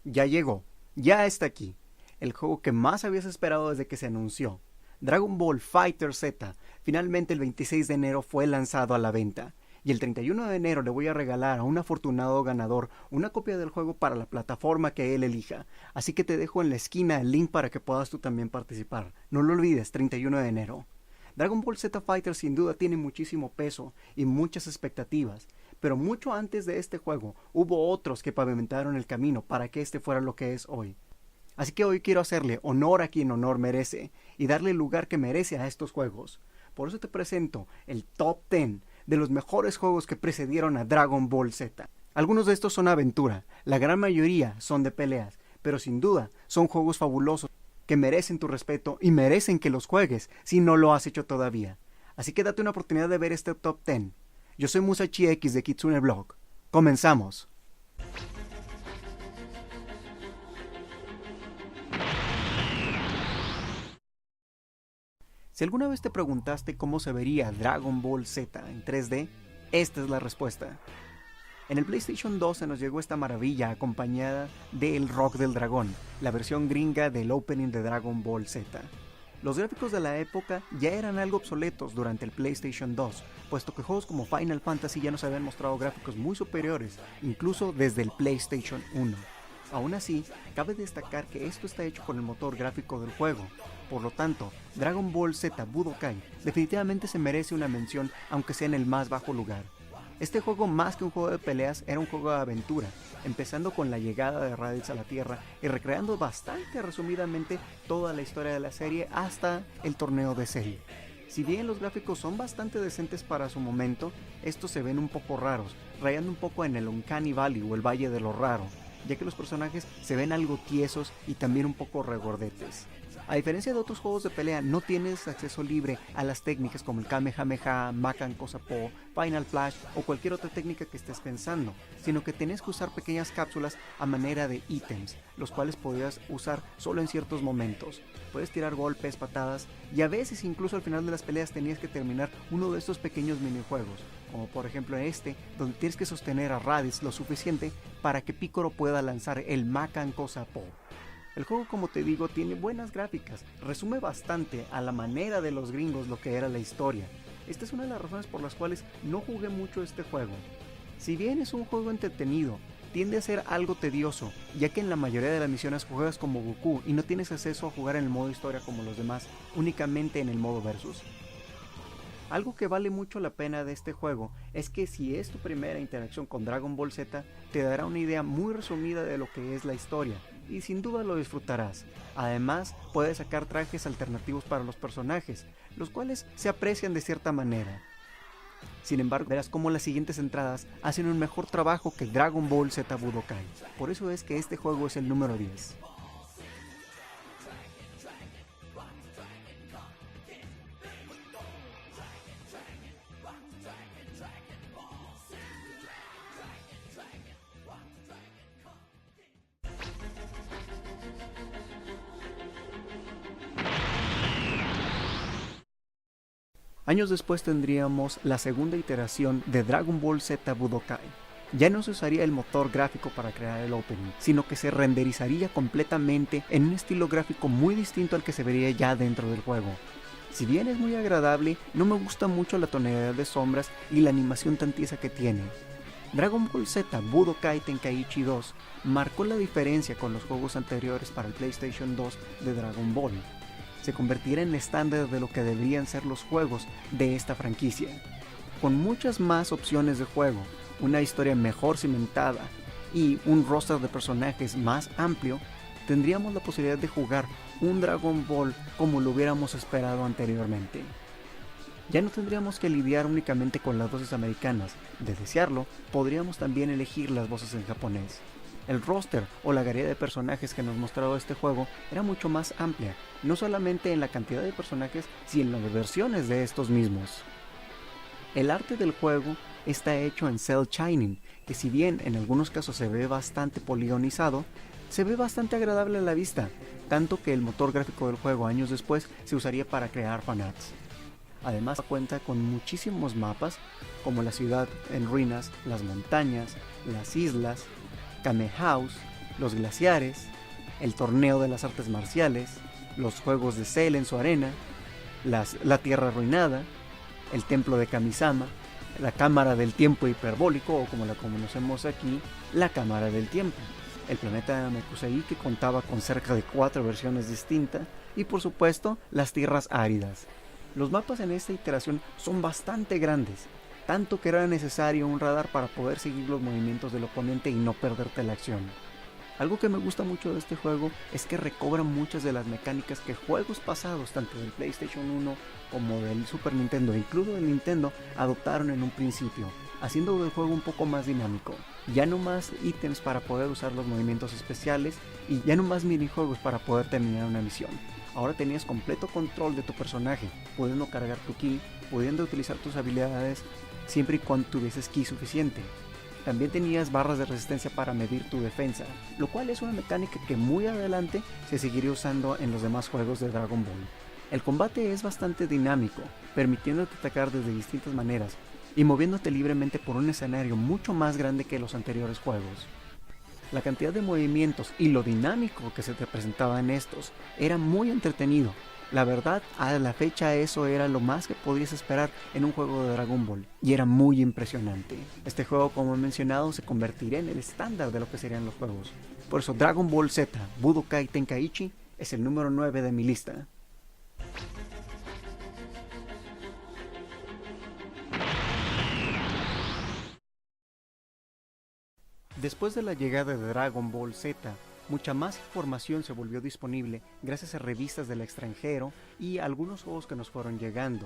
Ya llegó, ya está aquí, el juego que más habías esperado desde que se anunció. Dragon Ball Fighter Z, finalmente el 26 de enero fue lanzado a la venta. Y el 31 de enero le voy a regalar a un afortunado ganador una copia del juego para la plataforma que él elija. Así que te dejo en la esquina el link para que puedas tú también participar. No lo olvides, 31 de enero. Dragon Ball Z Fighter sin duda tiene muchísimo peso y muchas expectativas, pero mucho antes de este juego hubo otros que pavimentaron el camino para que este fuera lo que es hoy. Así que hoy quiero hacerle honor a quien honor merece y darle el lugar que merece a estos juegos. Por eso te presento el Top 10 de los mejores juegos que precedieron a Dragon Ball Z. Algunos de estos son aventura, la gran mayoría son de peleas, pero sin duda son juegos fabulosos que merecen tu respeto y merecen que los juegues si no lo has hecho todavía. Así que date una oportunidad de ver este Top 10. Yo soy Musashi X de Kitsune Blog. Comenzamos. Si alguna vez te preguntaste cómo se vería Dragon Ball Z en 3D, esta es la respuesta. En el PlayStation 2 se nos llegó esta maravilla acompañada del Rock del Dragón, la versión gringa del opening de Dragon Ball Z. Los gráficos de la época ya eran algo obsoletos durante el PlayStation 2, puesto que juegos como Final Fantasy ya nos habían mostrado gráficos muy superiores, incluso desde el PlayStation 1. Aún así, cabe destacar que esto está hecho con el motor gráfico del juego. Por lo tanto, Dragon Ball Z Budokai definitivamente se merece una mención, aunque sea en el más bajo lugar. Este juego, más que un juego de peleas, era un juego de aventura, empezando con la llegada de Raditz a la Tierra y recreando bastante resumidamente toda la historia de la serie hasta el torneo de Cell. Si bien los gráficos son bastante decentes para su momento, estos se ven un poco raros, rayando un poco en el Uncanny Valley o el Valle de lo Raro, ya que los personajes se ven algo tiesos y también un poco regordetes. A diferencia de otros juegos de pelea, no tienes acceso libre a las técnicas como el Kamehameha, Makan Kosapo, Final Flash o cualquier otra técnica que estés pensando, sino que tienes que usar pequeñas cápsulas a manera de ítems, los cuales podías usar solo en ciertos momentos. Puedes tirar golpes, patadas y a veces incluso al final de las peleas tenías que terminar uno de estos pequeños minijuegos, como por ejemplo este, donde tienes que sostener a Raditz lo suficiente para que Piccolo pueda lanzar el Makan Kosapo. El juego, como te digo, tiene buenas gráficas, resume bastante a la manera de los gringos lo que era la historia. Esta es una de las razones por las cuales no jugué mucho este juego. Si bien es un juego entretenido, tiende a ser algo tedioso, ya que en la mayoría de las misiones juegas como Goku y no tienes acceso a jugar en el modo historia como los demás, únicamente en el modo versus. Algo que vale mucho la pena de este juego es que si es tu primera interacción con Dragon Ball Z, te dará una idea muy resumida de lo que es la historia, y sin duda lo disfrutarás. Además, puedes sacar trajes alternativos para los personajes, los cuales se aprecian de cierta manera. Sin embargo, verás cómo las siguientes entradas hacen un mejor trabajo que Dragon Ball Z Budokai. Por eso es que este juego es el número 10. Años después tendríamos la segunda iteración de Dragon Ball Z Budokai. Ya no se usaría el motor gráfico para crear el opening, sino que se renderizaría completamente en un estilo gráfico muy distinto al que se vería ya dentro del juego. Si bien es muy agradable, no me gusta mucho la tonalidad de sombras y la animación tan tiesa que tiene. Dragon Ball Z Budokai Tenkaichi 2 marcó la diferencia con los juegos anteriores para el PlayStation 2 de Dragon Ball. Se convertirá en el estándar de lo que deberían ser los juegos de esta franquicia. Con muchas más opciones de juego, una historia mejor cimentada y un roster de personajes más amplio, tendríamos la posibilidad de jugar un Dragon Ball como lo hubiéramos esperado anteriormente. Ya no tendríamos que lidiar únicamente con las voces americanas. De desearlo, podríamos también elegir las voces en japonés. El roster o la galería de personajes que nos mostraba este juego era mucho más amplia, no solamente en la cantidad de personajes, sino en las versiones de estos mismos. El arte del juego está hecho en cel shading, que si bien en algunos casos se ve bastante poligonizado, se ve bastante agradable a la vista, tanto que el motor gráfico del juego años después se usaría para crear fanarts. Además cuenta con muchísimos mapas, como la ciudad en ruinas, las montañas, las islas, Kame House, los glaciares, el torneo de las artes marciales, los juegos de Cell en su arena, la tierra arruinada, el templo de Kamisama, la cámara del tiempo hiperbólico, o como la conocemos aquí, la cámara del tiempo, el planeta Namekusei, que contaba con cerca de 4 versiones distintas, y por supuesto las tierras áridas. Los mapas en esta iteración son bastante grandes, tanto que era necesario un radar para poder seguir los movimientos del oponente y no perderte la acción. Algo que me gusta mucho de este juego es que recobra muchas de las mecánicas que juegos pasados, tanto del PlayStation 1 como del Super Nintendo e incluso del Nintendo, adoptaron en un principio, haciendo el juego un poco más dinámico. Ya no más ítems para poder usar los movimientos especiales y ya no más minijuegos para poder terminar una misión. Ahora tenías completo control de tu personaje, pudiendo cargar tu ki, pudiendo utilizar tus habilidades siempre y cuando tuvieses ki suficiente. También tenías barras de resistencia para medir tu defensa, lo cual es una mecánica que muy adelante se seguiría usando en los demás juegos de Dragon Ball. El combate es bastante dinámico, permitiéndote atacar desde distintas maneras y moviéndote libremente por un escenario mucho más grande que los anteriores juegos. La cantidad de movimientos y lo dinámico que se te presentaba en estos era muy entretenido. La verdad, a la fecha eso era lo más que podías esperar en un juego de Dragon Ball, y era muy impresionante. Este juego, como he mencionado, se convertirá en el estándar de lo que serían los juegos. Por eso Dragon Ball Z Budokai Tenkaichi es el número 9 de mi lista. Después de la llegada de Dragon Ball Z, mucha más información se volvió disponible gracias a revistas del extranjero y a algunos juegos que nos fueron llegando.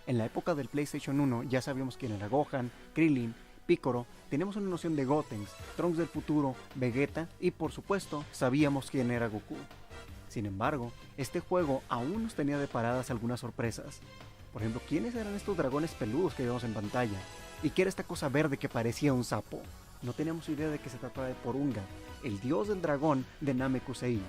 En la época del PlayStation 1 ya sabíamos quién era Gohan, Krillin, Piccolo, teníamos una noción de Gotenks, Trunks del futuro, Vegeta y por supuesto sabíamos quién era Goku. Sin embargo, este juego aún nos tenía deparadas algunas sorpresas. Por ejemplo, ¿quiénes eran estos dragones peludos que vemos en pantalla? ¿Y qué era esta cosa verde que parecía un sapo? No teníamos idea de que se trataba de Porunga, el dios del dragón de Namekusei.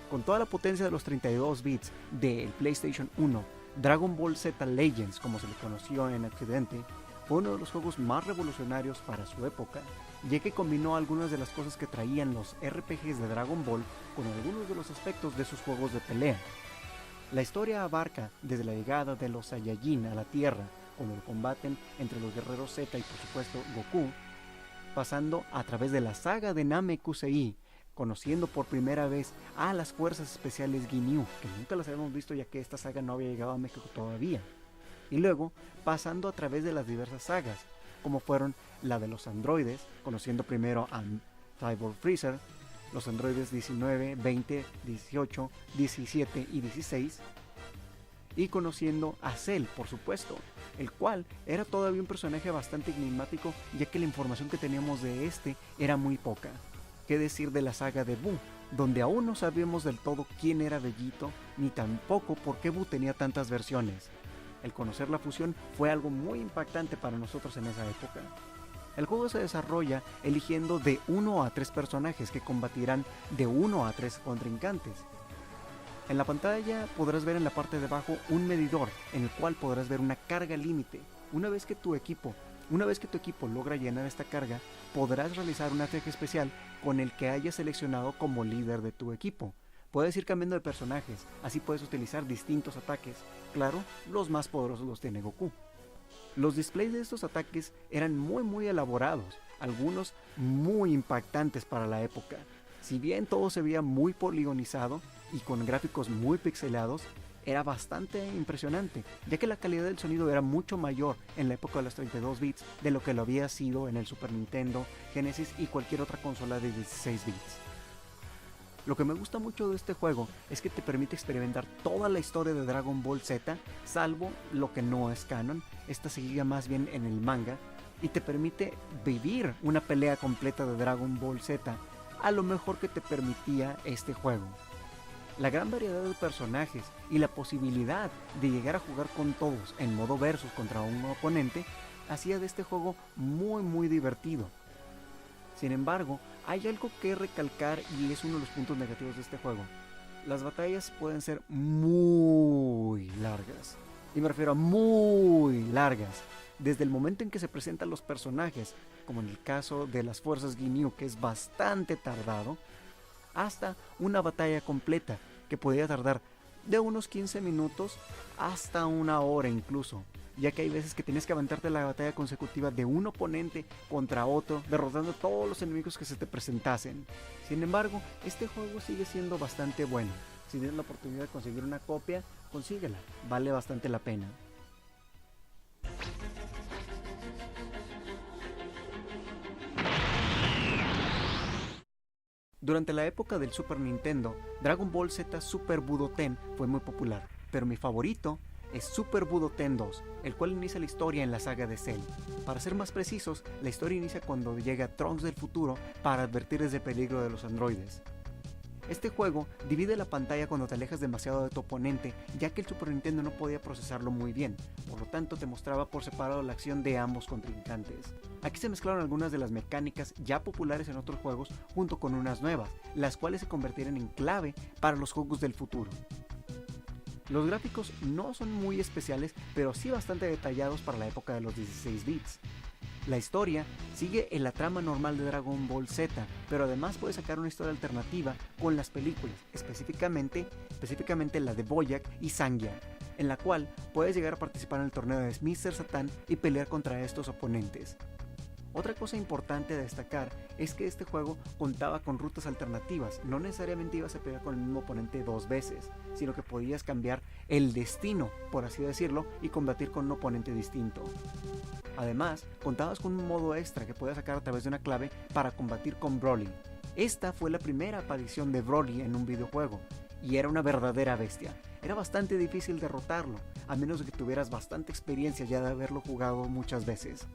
Con toda la potencia de los 32 bits del PlayStation 1, Dragon Ball Z Legends, como se le conoció en Occidente, fue uno de los juegos más revolucionarios para su época, ya que combinó algunas de las cosas que traían los RPGs de Dragon Ball con algunos de los aspectos de sus juegos de pelea. La historia abarca desde la llegada de los Saiyajin a la Tierra, cuando lo combaten entre los guerreros Z y por supuesto Goku, pasando a través de la saga de Namekusei, conociendo por primera vez a las fuerzas especiales Ginyu, que nunca las habíamos visto ya que esta saga no había llegado a México todavía, y luego pasando a través de las diversas sagas, como fueron la de los androides, conociendo primero a Cyborg Freezer, los androides 19, 20, 18, 17 y 16, y conociendo a Cell, por supuesto, el cual era todavía un personaje bastante enigmático, ya que la información que teníamos de este era muy poca. ¿Qué decir de la saga de Buu, donde aún no sabíamos del todo quién era Vegito, ni tampoco por qué Buu tenía tantas versiones? El conocer la fusión fue algo muy impactante para nosotros en esa época. El juego se desarrolla eligiendo de 1 a 3 personajes que combatirán de 1 a 3 contrincantes. En la pantalla podrás ver en la parte de abajo un medidor en el cual podrás ver una carga límite. Una vez que tu equipo logra llenar esta carga, podrás realizar un ataque especial con el que hayas seleccionado como líder de tu equipo. Puedes ir cambiando de personajes, así puedes utilizar distintos ataques. Claro, los más poderosos los tiene Goku. Los displays de estos ataques eran muy elaborados, algunos muy impactantes para la época. Si bien todo se veía muy poligonizado y con gráficos muy pixelados, era bastante impresionante, ya que la calidad del sonido era mucho mayor en la época de los 32 bits de lo que lo había sido en el Super Nintendo, Genesis y cualquier otra consola de 16 bits. Lo que me gusta mucho de este juego es que te permite experimentar toda la historia de Dragon Ball Z, salvo lo que no es canon, esta seguía más bien en el manga, y te permite vivir una pelea completa de Dragon Ball Z a lo mejor que te permitía este juego. La gran variedad de personajes y la posibilidad de llegar a jugar con todos en modo versus contra un oponente hacía de este juego muy divertido. Sin embargo, hay algo que recalcar y es uno de los puntos negativos de este juego. Las batallas pueden ser muy largas, y me refiero a muy largas. Desde el momento en que se presentan los personajes, como en el caso de las fuerzas Ginyu, que es bastante tardado, hasta una batalla completa que podía tardar de unos 15 minutos hasta una hora incluso, ya que hay veces que tienes que aventarte la batalla consecutiva de un oponente contra otro, derrotando a todos los enemigos que se te presentasen. Sin embargo, este juego sigue siendo bastante bueno. Si tienes la oportunidad de conseguir una copia, consíguela, vale bastante la pena. Durante la época del Super Nintendo, Dragon Ball Z Super Budoten fue muy popular, pero mi favorito es Super Budoten 2, el cual inicia la historia en la saga de Cell. Para ser más precisos, la historia inicia cuando llega Trunks del futuro para advertirles del peligro de los androides. Este juego divide la pantalla cuando te alejas demasiado de tu oponente, ya que el Super Nintendo no podía procesarlo muy bien, por lo tanto te mostraba por separado la acción de ambos contrincantes. Aquí se mezclaron algunas de las mecánicas ya populares en otros juegos junto con unas nuevas, las cuales se convertirán en clave para los juegos del futuro. Los gráficos no son muy especiales, pero sí bastante detallados para la época de los 16 bits. La historia sigue en la trama normal de Dragon Ball Z, pero además puede sacar una historia alternativa con las películas, específicamente la de Bojack y Sangia, en la cual puedes llegar a participar en el torneo de Mr. Satan y pelear contra estos oponentes. Otra cosa importante a destacar es que este juego contaba con rutas alternativas, no necesariamente ibas a pelear con el mismo oponente dos veces, sino que podías cambiar el destino, por así decirlo, y combatir con un oponente distinto. Además, contabas con un modo extra que podías sacar a través de una clave para combatir con Broly. Esta fue la primera aparición de Broly en un videojuego, y era una verdadera bestia. Era bastante difícil derrotarlo, a menos de que tuvieras bastante experiencia ya de haberlo jugado muchas veces.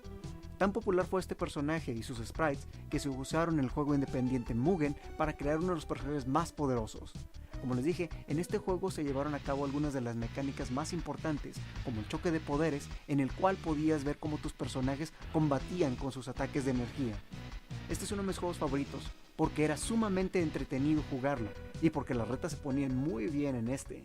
Tan popular fue este personaje y sus sprites que se usaron en el juego independiente Mugen para crear uno de los personajes más poderosos. Como les dije, en este juego se llevaron a cabo algunas de las mecánicas más importantes, como el choque de poderes, en el cual podías ver cómo tus personajes combatían con sus ataques de energía. Este es uno de mis juegos favoritos, porque era sumamente entretenido jugarlo, y porque las retas se ponían muy bien en este.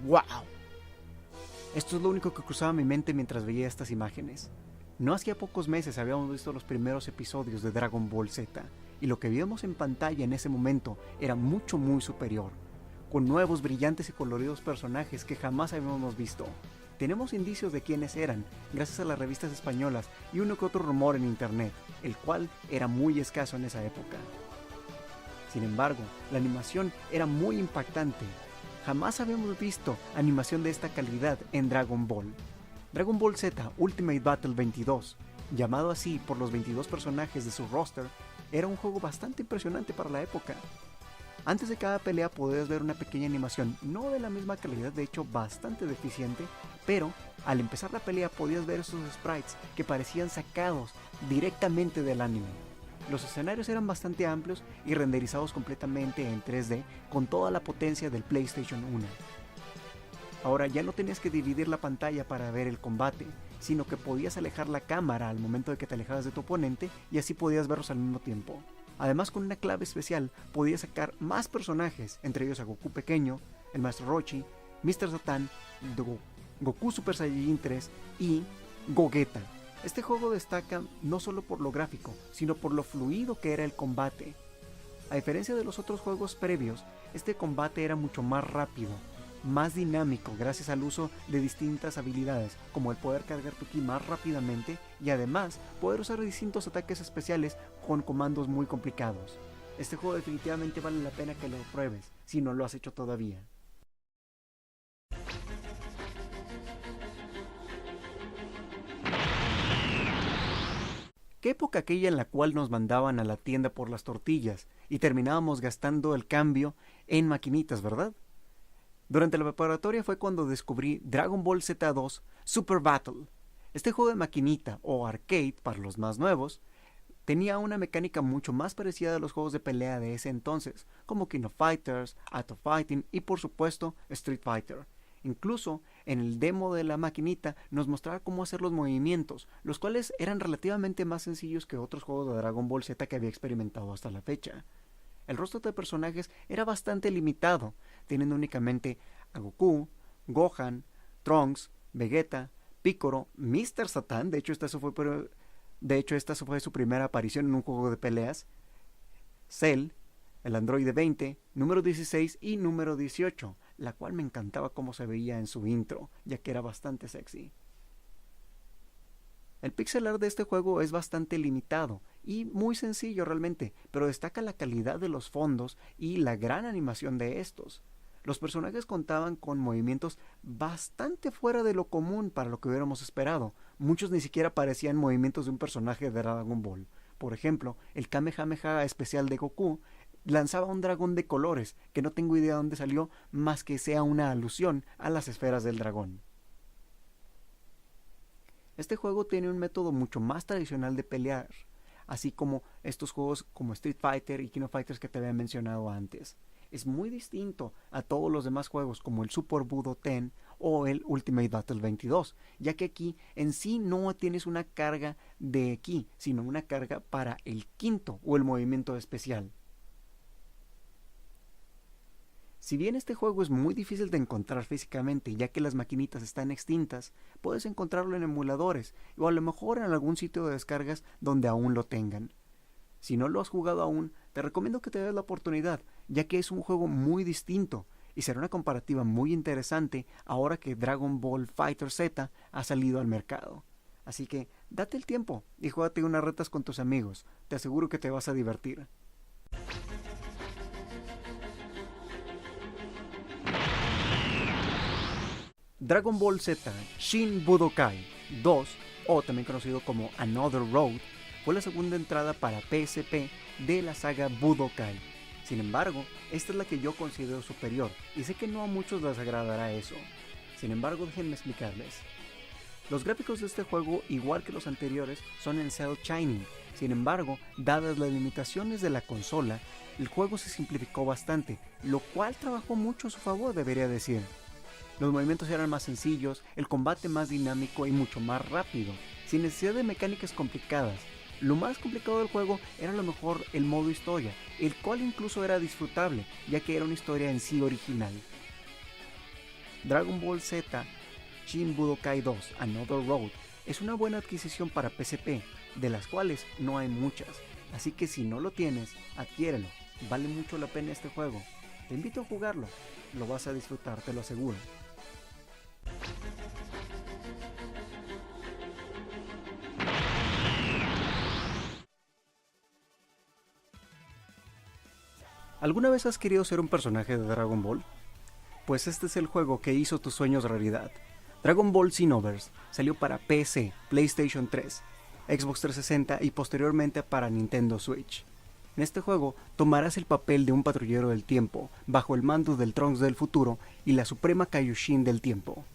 ¡Wow! Esto es lo único que cruzaba mi mente mientras veía estas imágenes. No hacía pocos meses habíamos visto los primeros episodios de Dragon Ball Z, y lo que vimos en pantalla en ese momento era muy superior, con nuevos, brillantes y coloridos personajes que jamás habíamos visto. Tenemos indicios de quiénes eran, gracias a las revistas españolas y uno que otro rumor en internet, el cual era muy escaso en esa época. Sin embargo, la animación era muy impactante. Jamás habíamos visto animación de esta calidad en Dragon Ball. Dragon Ball Z Ultimate Battle 22, llamado así por los 22 personajes de su roster, era un juego bastante impresionante para la época. Antes de cada pelea podías ver una pequeña animación, no de la misma calidad, de hecho bastante deficiente, pero al empezar la pelea podías ver esos sprites que parecían sacados directamente del anime. Los escenarios eran bastante amplios y renderizados completamente en 3D con toda la potencia del PlayStation 1. Ahora ya no tenías que dividir la pantalla para ver el combate, sino que podías alejar la cámara al momento de que te alejabas de tu oponente y así podías verlos al mismo tiempo. Además, con una clave especial podías sacar más personajes, entre ellos a Goku pequeño, el Maestro Rochi, Mr. Satan, Goku Super Saiyajin 3 y Gogeta. Este juego destaca no solo por lo gráfico, sino por lo fluido que era el combate. A diferencia de los otros juegos previos, este combate era mucho más rápido, más dinámico gracias al uso de distintas habilidades, como el poder cargar tu ki más rápidamente y además poder usar distintos ataques especiales con comandos muy complicados. Este juego definitivamente vale la pena que lo pruebes, si no lo has hecho todavía. ¿Qué época aquella en la cual nos mandaban a la tienda por las tortillas y terminábamos gastando el cambio en maquinitas, verdad? Durante la preparatoria fue cuando descubrí Dragon Ball Z2 Super Battle. Este juego de maquinita o arcade para los más nuevos tenía una mecánica mucho más parecida a los juegos de pelea de ese entonces, como King of Fighters, Art of Fighting y por supuesto Street Fighter. Incluso en el demo de la maquinita nos mostraba cómo hacer los movimientos, los cuales eran relativamente más sencillos que otros juegos de Dragon Ball Z que había experimentado hasta la fecha. El rostro de personajes era bastante limitado, teniendo únicamente a Goku, Gohan, Trunks, Vegeta, Piccolo, Mr. Satan, de hecho esta fue su primera aparición en un juego de peleas, Cell, el androide 20, número 16 y número 18, la cual me encantaba cómo se veía en su intro, ya que era bastante sexy. El pixel art de este juego es bastante limitado y muy sencillo realmente, pero destaca la calidad de los fondos y la gran animación de estos. Los personajes contaban con movimientos bastante fuera de lo común para lo que hubiéramos esperado. Muchos ni siquiera parecían movimientos de un personaje de Dragon Ball. Por ejemplo, el Kamehameha especial de Goku lanzaba un dragón de colores, que no tengo idea de dónde salió, más que sea una alusión a las esferas del dragón. Este juego tiene un método mucho más tradicional de pelear, así como estos juegos como Street Fighter y King of Fighters que te había mencionado antes. Es muy distinto a todos los demás juegos como el Super Budo Ten o el Ultimate Battle 22, ya que aquí en sí no tienes una carga de ki, sino una carga para el quinto o el movimiento especial. Si bien este juego es muy difícil de encontrar físicamente, ya que las maquinitas están extintas, puedes encontrarlo en emuladores o a lo mejor en algún sitio de descargas donde aún lo tengan. Si no lo has jugado aún, te recomiendo que te des la oportunidad, ya que es un juego muy distinto y será una comparativa muy interesante ahora que Dragon Ball Fighter Z ha salido al mercado. Así que date el tiempo y juégate unas retas con tus amigos, te aseguro que te vas a divertir. Dragon Ball Z Shin Budokai 2, o también conocido como Another Road, fue la segunda entrada para PSP de la saga Budokai. Sin embargo, esta es la que yo considero superior, y sé que no a muchos les agradará eso. Sin embargo, déjenme explicarles. Los gráficos de este juego, igual que los anteriores, son en cel shading. Sin embargo, dadas las limitaciones de la consola, el juego se simplificó bastante, lo cual trabajó mucho a su favor, debería decir. Los movimientos eran más sencillos, el combate más dinámico y mucho más rápido, sin necesidad de mecánicas complicadas. Lo más complicado del juego era a lo mejor el modo historia, el cual incluso era disfrutable, ya que era una historia en sí original. Dragon Ball Z Shin Budokai 2 Another Road es una buena adquisición para PSP, de las cuales no hay muchas, así que si no lo tienes, adquiérelo, vale mucho la pena este juego. Te invito a jugarlo, lo vas a disfrutar, te lo aseguro. ¿Alguna vez has querido ser un personaje de Dragon Ball? Pues este es el juego que hizo tus sueños realidad. Dragon Ball Xenoverse salió para PC, PlayStation 3, Xbox 360 y posteriormente para Nintendo Switch. En este juego tomarás el papel de un patrullero del tiempo, bajo el mando del Trunks del futuro y la suprema Kaioshin del tiempo,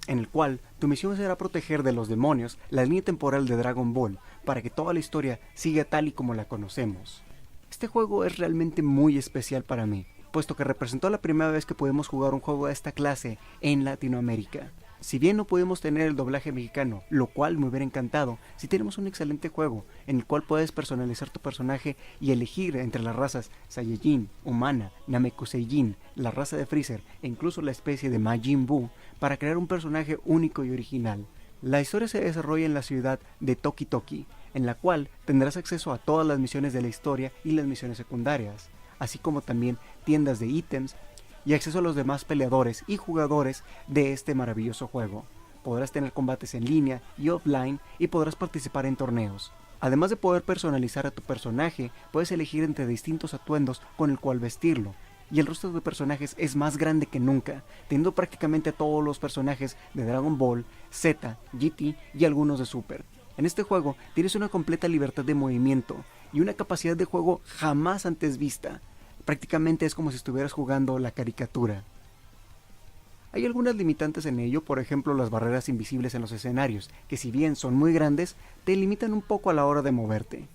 en el cual tu misión será proteger de los demonios la línea temporal de Dragon Ball para que toda la historia siga tal y como la conocemos. Este juego es realmente muy especial para mí, puesto que representó la primera vez que pudimos jugar un juego de esta clase en Latinoamérica. Si bien no pudimos tener el doblaje mexicano, lo cual me hubiera encantado, sí tenemos un excelente juego en el cual puedes personalizar tu personaje y elegir entre las razas Saiyajin, Humana, Namekuseijin, la raza de Freezer e incluso la especie de Majin Buu para crear un personaje único y original. La historia se desarrolla en la ciudad de Toki Toki, en la cual tendrás acceso a todas las misiones de la historia y las misiones secundarias, así como también tiendas de ítems y acceso a los demás peleadores y jugadores de este maravilloso juego. Podrás tener combates en línea y offline y podrás participar en torneos. Además de poder personalizar a tu personaje, puedes elegir entre distintos atuendos con el cual vestirlo. Y el rostro de personajes es más grande que nunca, teniendo prácticamente a todos los personajes de Dragon Ball, Z, GT y algunos de Super. En este juego tienes una completa libertad de movimiento y una capacidad de juego jamás antes vista. Prácticamente es como si estuvieras jugando la caricatura. Hay algunas limitantes en ello, por ejemplo las barreras invisibles en los escenarios, que si bien son muy grandes, te limitan un poco a la hora de moverte.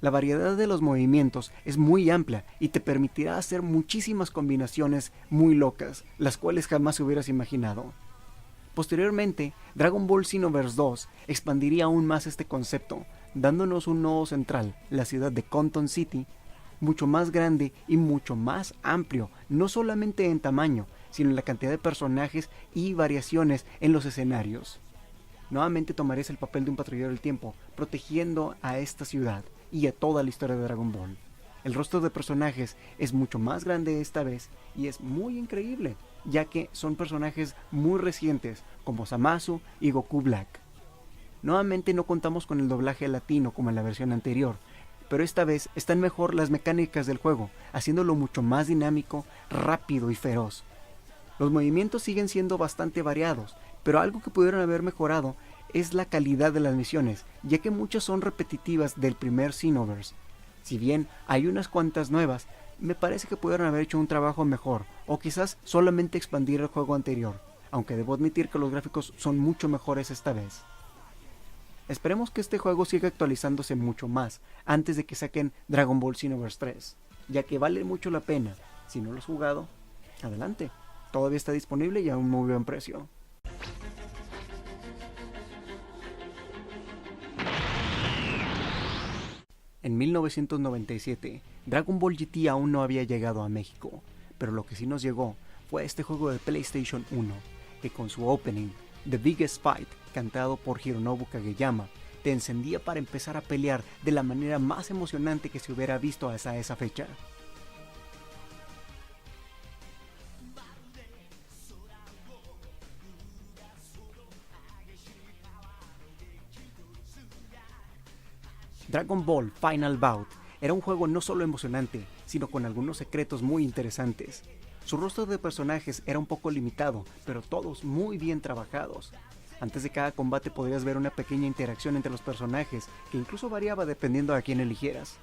La variedad de los movimientos es muy amplia y te permitirá hacer muchísimas combinaciones muy locas, las cuales jamás hubieras imaginado. Posteriormente, Dragon Ball Xenoverse 2 expandiría aún más este concepto, dándonos un nodo central, la ciudad de Conton City, mucho más grande y mucho más amplio, no solamente en tamaño, sino en la cantidad de personajes y variaciones en los escenarios. nuevamente tomarías el papel de un patrullero del tiempo, protegiendo a esta ciudad y a toda la historia de Dragon Ball. El rostro de personajes es mucho más grande esta vez y es muy increíble, ya que son personajes muy recientes como Zamasu y Goku Black. Nuevamente no contamos con el doblaje latino como en la versión anterior, pero esta vez están mejor las mecánicas del juego, haciéndolo mucho más dinámico, rápido y feroz. Los movimientos siguen siendo bastante variados, pero algo que pudieron haber mejorado es la calidad de las misiones, ya que muchas son repetitivas del primer Xenoverse. Si bien hay unas cuantas nuevas, me parece que pudieron haber hecho un trabajo mejor, o quizás solamente expandir el juego anterior, aunque debo admitir que los gráficos son mucho mejores esta vez. Esperemos que este juego siga actualizándose mucho más antes de que saquen Dragon Ball Xenoverse 3, ya que vale mucho la pena. Si no lo has jugado, adelante, todavía está disponible y a un muy buen precio. En 1997, Dragon Ball GT aún no había llegado a México, pero lo que sí nos llegó fue este juego de PlayStation 1, que con su opening, The Biggest Fight, cantado por Hironobu Kageyama, te encendía para empezar a pelear de la manera más emocionante que se hubiera visto hasta esa fecha. Dragon Ball Final Bout era un juego no solo emocionante, sino con algunos secretos muy interesantes. Su rostro de personajes era un poco limitado, pero todos muy bien trabajados. Antes de cada combate podrías ver una pequeña interacción entre los personajes, que incluso variaba dependiendo a quién eligieras.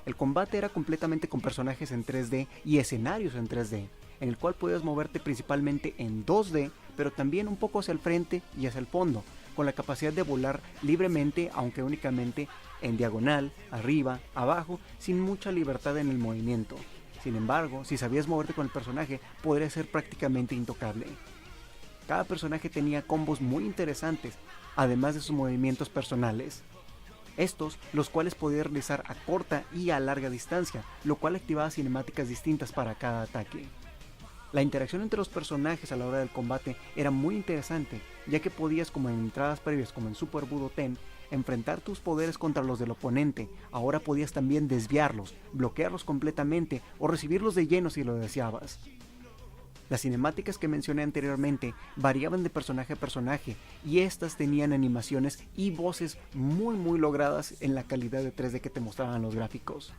El combate era completamente con personajes en 3D y escenarios en 3D, en el cual podías moverte principalmente en 2D, pero también un poco hacia el frente y hacia el fondo, con la capacidad de volar libremente, aunque únicamente en diagonal, arriba, abajo, sin mucha libertad en el movimiento. Sin embargo, si sabías moverte con el personaje, podría ser prácticamente intocable. Cada personaje tenía combos muy interesantes, además de sus movimientos personales. Estos, los cuales podías realizar a corta y a larga distancia, lo cual activaba cinemáticas distintas para cada ataque. La interacción entre los personajes a la hora del combate era muy interesante, ya que podías, como en entradas previas como en Super Budoten, enfrentar tus poderes contra los del oponente. Ahora podías también desviarlos, bloquearlos completamente o recibirlos de lleno si lo deseabas. Las cinemáticas que mencioné anteriormente variaban de personaje a personaje y estas tenían animaciones y voces muy logradas en la calidad de 3D que te mostraban los gráficos.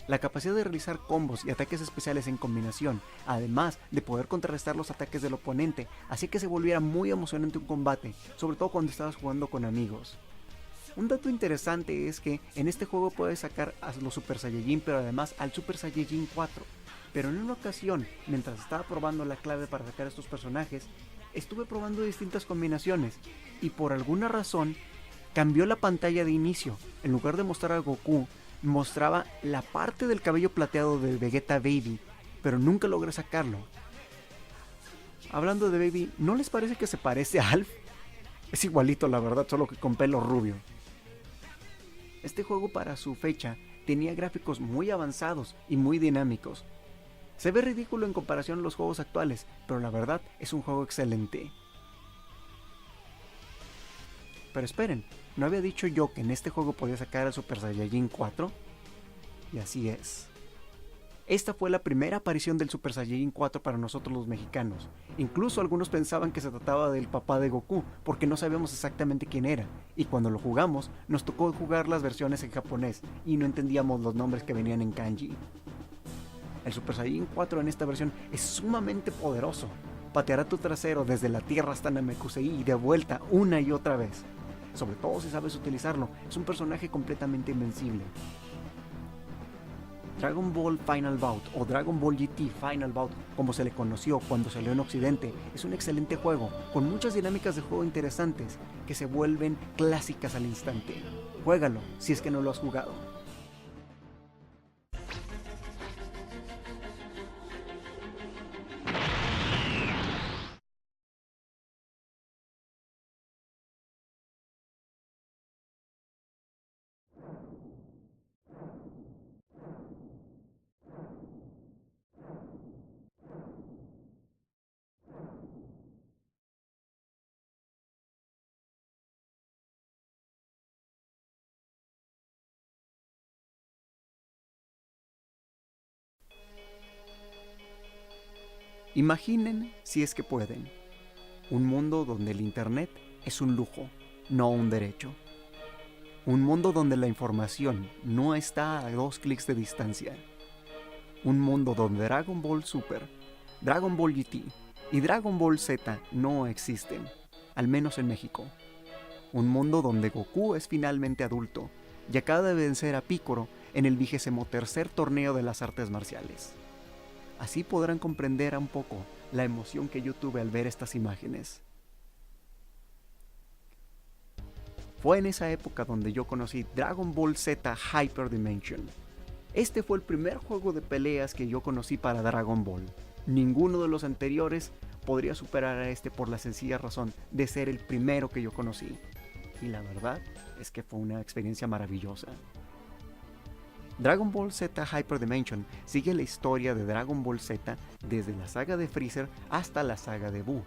La capacidad de realizar combos y ataques especiales en combinación, además de poder contrarrestar los ataques del oponente, hacía que se volviera muy emocionante un combate, sobre todo cuando estabas jugando con amigos. Un dato interesante es que en este juego puedes sacar a los Super Saiyajin, pero además al Super Saiyajin 4. Pero en una ocasión, mientras estaba probando la clave para sacar a estos personajes, estuve probando distintas combinaciones y por alguna razón cambió la pantalla de inicio. En lugar de mostrar a Goku, mostraba la parte del cabello plateado de Vegeta Baby, pero nunca logré sacarlo. Hablando de Baby, ¿no les parece que se parece a Alf? Es igualito, la verdad, solo que con pelo rubio. Este juego para su fecha tenía gráficos muy avanzados y muy dinámicos. Se ve ridículo en comparación a los juegos actuales, pero la verdad es un juego excelente. Pero esperen, ¿no había dicho yo que en este juego podía sacar al Super Saiyajin 4? Y así es. Esta fue la primera aparición del Super Saiyajin 4 para nosotros los mexicanos. Incluso algunos pensaban que se trataba del papá de Goku, porque no sabíamos exactamente quién era. Y cuando lo jugamos, nos tocó jugar las versiones en japonés y no entendíamos los nombres que venían en kanji. El Super Saiyajin 4 en esta versión es sumamente poderoso. Pateará tu trasero desde la tierra hasta Namekusei y de vuelta una y otra vez. Sobre todo si sabes utilizarlo, es un personaje completamente invencible. Dragon Ball Final Bout o Dragon Ball GT Final Bout, como se le conoció cuando salió en Occidente, es un excelente juego, con muchas dinámicas de juego interesantes que se vuelven clásicas al instante. Juégalo si es que no lo has jugado. Imaginen, si es que pueden, un mundo donde el internet es un lujo, no un derecho. Un mundo donde la información no está a 2 clics de distancia. Un mundo donde Dragon Ball Super, Dragon Ball GT y Dragon Ball Z no existen, al menos en México. Un mundo donde Goku es finalmente adulto y acaba de vencer a Piccolo en el 23º torneo de las artes marciales. Así podrán comprender un poco la emoción que yo tuve al ver estas imágenes. Fue en esa época donde yo conocí Dragon Ball Z Hyper Dimension. Este fue el primer juego de peleas que yo conocí para Dragon Ball. Ninguno de los anteriores podría superar a este por la sencilla razón de ser el primero que yo conocí. Y la verdad es que fue una experiencia maravillosa. Dragon Ball Z Hyper Dimension sigue la historia de Dragon Ball Z desde la saga de Freezer hasta la saga de Buu.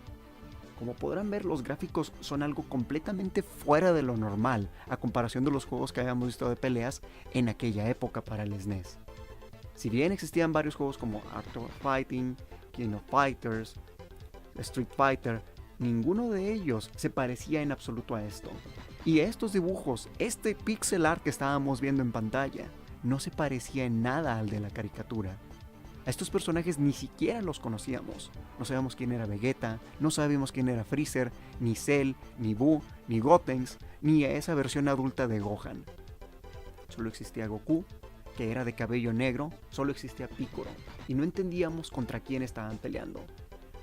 Como podrán ver, los gráficos son algo completamente fuera de lo normal a comparación de los juegos que habíamos visto de peleas en aquella época para el SNES. Si bien existían varios juegos como Art of Fighting, King of Fighters, Street Fighter, ninguno de ellos se parecía en absoluto a esto. Y estos dibujos, este pixel art que estábamos viendo en pantalla, no se parecía en nada al de la caricatura. A estos personajes ni siquiera los conocíamos. No sabíamos quién era Vegeta, no sabíamos quién era Freezer, ni Cell, ni Buu, ni Gotenks, ni a esa versión adulta de Gohan. Solo existía Goku, que era de cabello negro, solo existía Piccolo, y no entendíamos contra quién estaban peleando.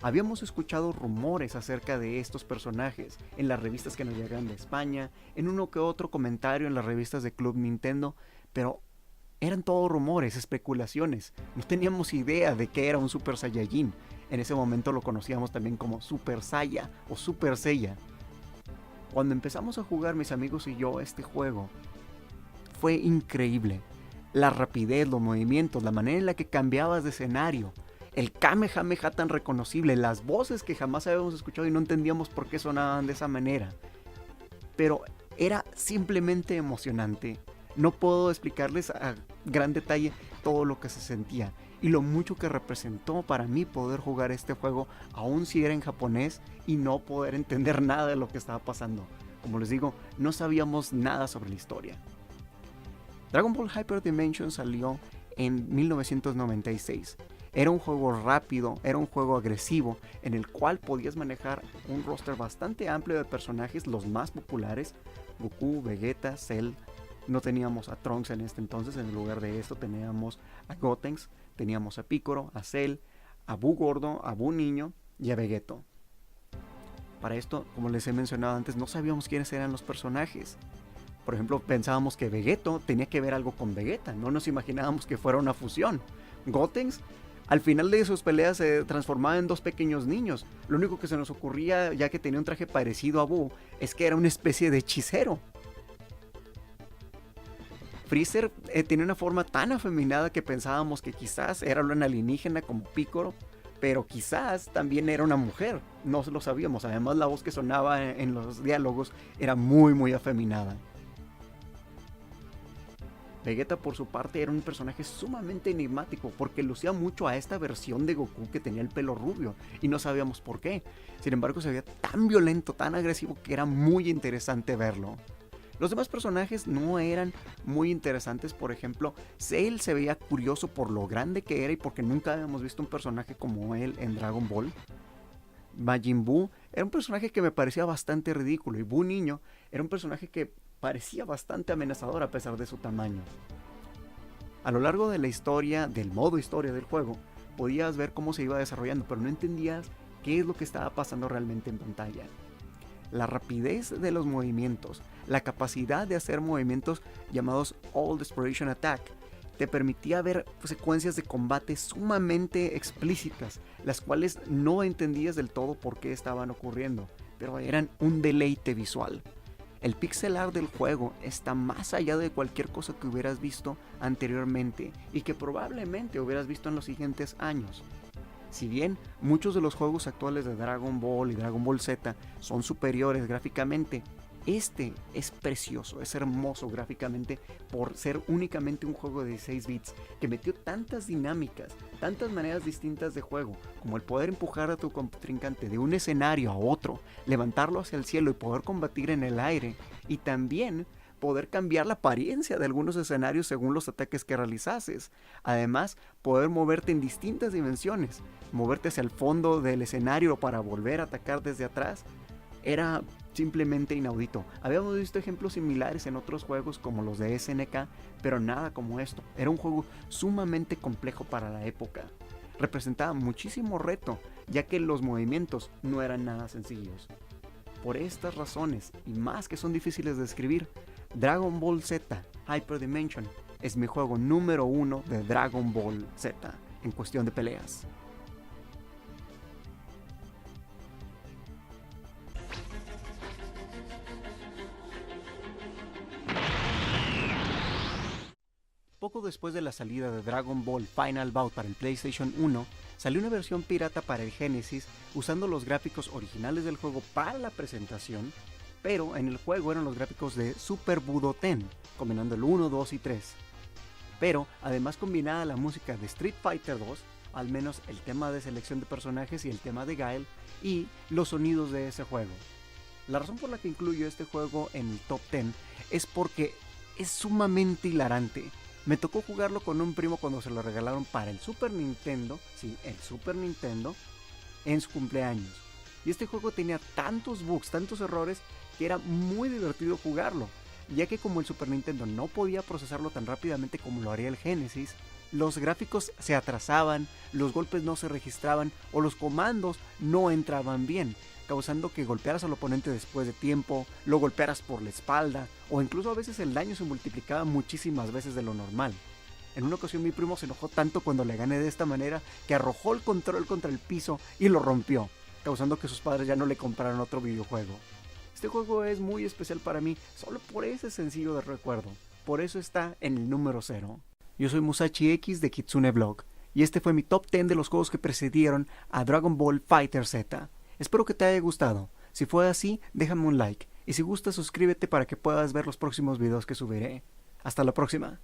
Habíamos escuchado rumores acerca de estos personajes en las revistas que nos llegaban de España, en uno que otro comentario en las revistas de Club Nintendo, pero eran todos rumores, especulaciones. No teníamos idea de qué era un Super Saiyajin. En ese momento lo conocíamos también como Super Saiya o Super Seiya. Cuando empezamos a jugar mis amigos y yo este juego, fue increíble. La rapidez, los movimientos, la manera en la que cambiabas de escenario, el Kamehameha tan reconocible, las voces que jamás habíamos escuchado y no entendíamos por qué sonaban de esa manera. Pero era simplemente emocionante. No puedo explicarles a gran detalle todo lo que se sentía y lo mucho que representó para mí poder jugar este juego, aun si era en japonés y no poder entender nada de lo que estaba pasando. Como les digo, no sabíamos nada sobre la historia. Dragon Ball Hyper Dimension salió en 1996. Era un juego rápido, era un juego agresivo, en el cual podías manejar un roster bastante amplio de personajes, los más populares: Goku, Vegeta, Cell. No teníamos a Trunks en este entonces, en lugar de esto teníamos a Gotenks, teníamos a Piccolo, a Cell, a Buu gordo, a Buu niño y a Vegeto. Para esto, como les he mencionado antes, no sabíamos quiénes eran los personajes. Por ejemplo, pensábamos que Vegeto tenía que ver algo con Vegeta, no nos imaginábamos que fuera una fusión. Gotenks, al final de sus peleas, se transformaba en 2 pequeños niños. Lo único que se nos ocurría, ya que tenía un traje parecido a Buu, es que era una especie de hechicero. Freezer tenía una forma tan afeminada que pensábamos que quizás era un alienígena como Piccolo, pero quizás también era una mujer. No lo sabíamos. Además, la voz que sonaba en los diálogos era muy afeminada. Vegeta, por su parte, era un personaje sumamente enigmático porque lucía mucho a esta versión de Goku que tenía el pelo rubio y no sabíamos por qué. Sin embargo, se veía tan violento, tan agresivo que era muy interesante verlo. Los demás personajes no eran muy interesantes. Por ejemplo, Cell se veía curioso por lo grande que era y porque nunca habíamos visto un personaje como él en Dragon Ball. Majin Buu era un personaje que me parecía bastante ridículo y Buu niño era un personaje que parecía bastante amenazador a pesar de su tamaño. A lo largo de la historia, del modo historia del juego, podías ver cómo se iba desarrollando, pero no entendías qué es lo que estaba pasando realmente en pantalla. La rapidez de los movimientos, la capacidad de hacer movimientos llamados All Desperation Attack, te permitía ver secuencias de combate sumamente explícitas, las cuales no entendías del todo por qué estaban ocurriendo, pero eran un deleite visual. El pixel art del juego está más allá de cualquier cosa que hubieras visto anteriormente y que probablemente hubieras visto en los siguientes años. Si bien muchos de los juegos actuales de Dragon Ball y Dragon Ball Z son superiores gráficamente, Este es precioso, es hermoso gráficamente por ser únicamente un juego de 16 bits que metió tantas dinámicas, tantas maneras distintas de juego, como el poder empujar a tu contrincante de un escenario a otro, levantarlo hacia el cielo y poder combatir en el aire, y también poder cambiar la apariencia de algunos escenarios según los ataques que realizases. Además, poder moverte en distintas dimensiones, moverte hacia el fondo del escenario para volver a atacar desde atrás. Era simplemente inaudito. Habíamos visto ejemplos similares en otros juegos como los de SNK, pero nada como esto. Era un juego sumamente complejo para la época. Representaba muchísimo reto, ya que los movimientos no eran nada sencillos. Por estas razones, y más que son difíciles de describir, Dragon Ball Z Hyper Dimension es mi juego número 1 de Dragon Ball Z en cuestión de peleas. Poco después de la salida de Dragon Ball Final Bout para el PlayStation 1, salió una versión pirata para el Genesis usando los gráficos originales del juego para la presentación, pero en el juego eran los gráficos de Super Budoten, combinando el 1, 2 y 3. Pero además combinaba la música de Street Fighter 2, al menos el tema de selección de personajes y el tema de Guile, y los sonidos de ese juego. La razón por la que incluyo este juego en el top 10 es porque es sumamente hilarante. Me tocó jugarlo con un primo cuando se lo regalaron para el Super Nintendo, sí, el Super Nintendo, en su cumpleaños. Y este juego tenía tantos bugs, tantos errores, que era muy divertido jugarlo, ya que como el Super Nintendo no podía procesarlo tan rápidamente como lo haría el Genesis, los gráficos se atrasaban, los golpes no se registraban o los comandos no entraban bien, causando que golpearas al oponente después de tiempo, lo golpearas por la espalda, o incluso a veces el daño se multiplicaba muchísimas veces de lo normal. En una ocasión mi primo se enojó tanto cuando le gané de esta manera que arrojó el control contra el piso y lo rompió, causando que sus padres ya no le compraran otro videojuego. Este juego es muy especial para mí solo por ese sencillo de recuerdo, por eso está en el número 0. Yo soy Musashi X de Kitsune Blog, y este fue mi top 10 de los juegos que precedieron a Dragon Ball Fighter Z. Espero que te haya gustado. Si fue así, déjame un like. Y si gusta, suscríbete para que puedas ver los próximos videos que subiré. Hasta la próxima.